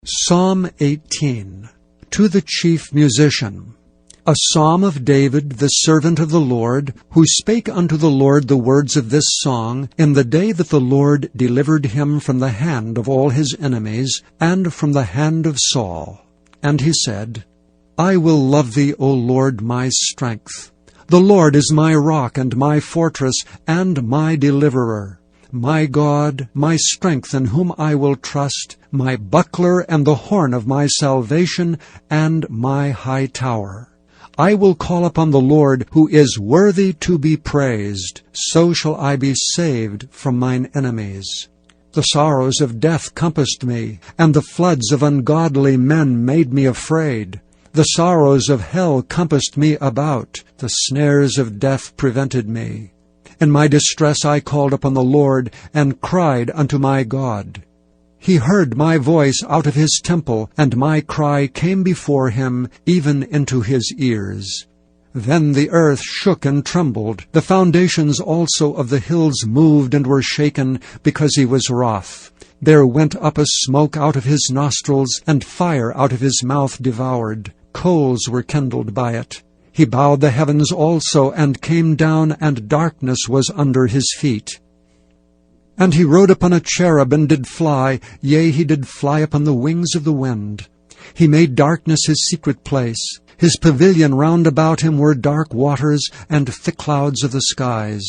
Psalm 18. To the chief musician. A psalm of David, the servant of the Lord, who spake unto the Lord the words of this song in the day that the Lord delivered him from the hand of all his enemies, and from the hand of Saul. And he said, I will love thee, O Lord, my strength. The Lord is my rock and my fortress and my deliverer. My God, my strength, in whom I will trust, my buckler and the horn of my salvation, and my high tower. I will call upon the Lord, who is worthy to be praised. So shall I be saved from mine enemies. The sorrows of death compassed me, and the floods of ungodly men made me afraid. The sorrows of hell compassed me about. The snares of death prevented me. In my distress I called upon the Lord, and cried unto my God. He heard my voice out of his temple, and my cry came before him, even into his ears. Then the earth shook and trembled. The foundations also of the hills moved and were shaken, because he was wroth. There went up a smoke out of his nostrils, and fire out of his mouth devoured. Coals were kindled by it. He bowed the heavens also, and came down, and darkness was under his feet. And he rode upon a cherub, and did fly, yea, he did fly upon the wings of the wind. He made darkness his secret place. His pavilion round about him were dark waters, and thick clouds of the skies.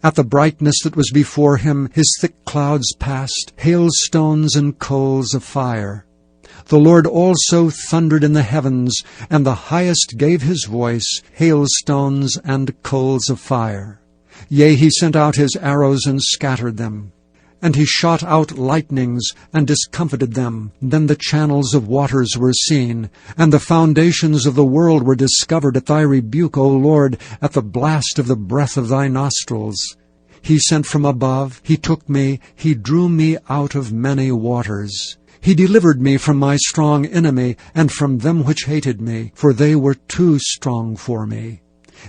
At the brightness that was before him, his thick clouds passed, hailstones and coals of fire. The Lord also thundered in the heavens, and the highest gave his voice, hailstones and coals of fire. Yea, he sent out his arrows and scattered them. And he shot out lightnings and discomfited them. Then the channels of waters were seen, and the foundations of the world were discovered at thy rebuke, O Lord, at the blast of the breath of thy nostrils. He sent from above, he took me, he drew me out of many waters. He delivered me from my strong enemy, and from them which hated me, for they were too strong for me.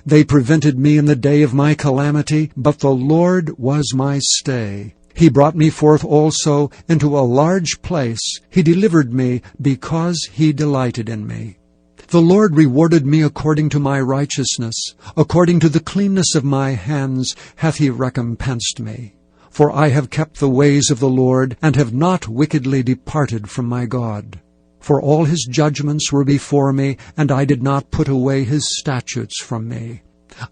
They prevented me in the day of my calamity, but the Lord was my stay. He brought me forth also into a large place. He delivered me, because he delighted in me. The Lord rewarded me according to my righteousness. According to the cleanness of my hands hath he recompensed me. For I have kept the ways of the Lord, and have not wickedly departed from my God. For all his judgments were before me, and I did not put away his statutes from me.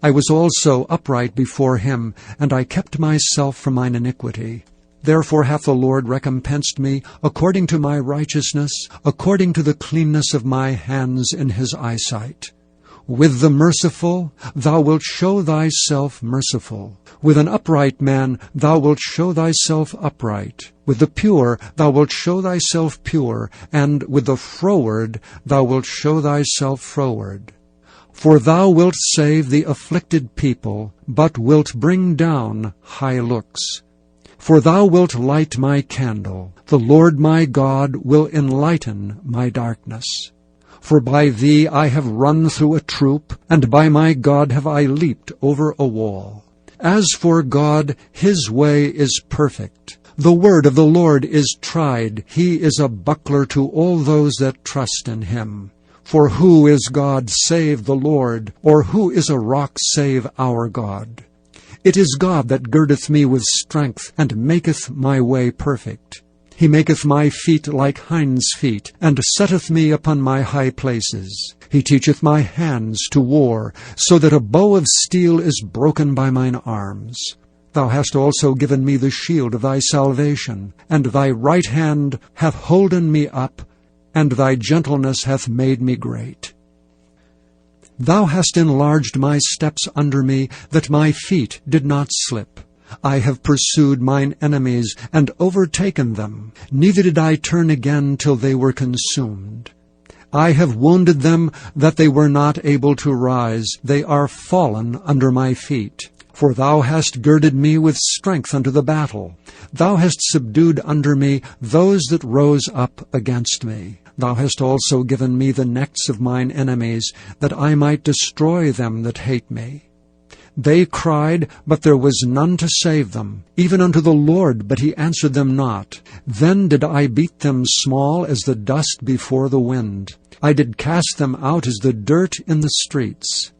I was also upright before him, and I kept myself from mine iniquity. Therefore hath the Lord recompensed me according to my righteousness, according to the cleanness of my hands in his eyesight. With the merciful thou wilt show thyself merciful. With an upright man thou wilt show thyself upright. With the pure thou wilt show thyself pure, and with the froward thou wilt show thyself froward. For thou wilt save the afflicted people, but wilt bring down high looks. For thou wilt light my candle. The Lord my God will enlighten my darkness. For by thee I have run through a troop, and by my God have I leaped over a wall. As for God, his way is perfect. The word of the Lord is tried. He is a buckler to all those that trust in him. For who is God save the Lord? Or who is a rock save our God? It is God that girdeth me with strength, and maketh my way perfect. He maketh my feet like hinds' feet, and setteth me upon my high places. He teacheth my hands to war, so that a bow of steel is broken by mine arms. Thou hast also given me the shield of thy salvation, and thy right hand hath holden me up, and thy gentleness hath made me great. Thou hast enlarged my steps under me, that my feet did not slip. I have pursued mine enemies, and overtaken them. Neither did I turn again till they were consumed. I have wounded them, that they were not able to rise. They are fallen under my feet. For thou hast girded me with strength unto the battle. Thou hast subdued under me those that rose up against me. Thou hast also given me the necks of mine enemies, that I might destroy them that hate me. They cried, but there was none to save them, even unto the Lord, but he answered them not. Then did I beat them small as the dust before the wind. I did cast them out as the dirt in the streets.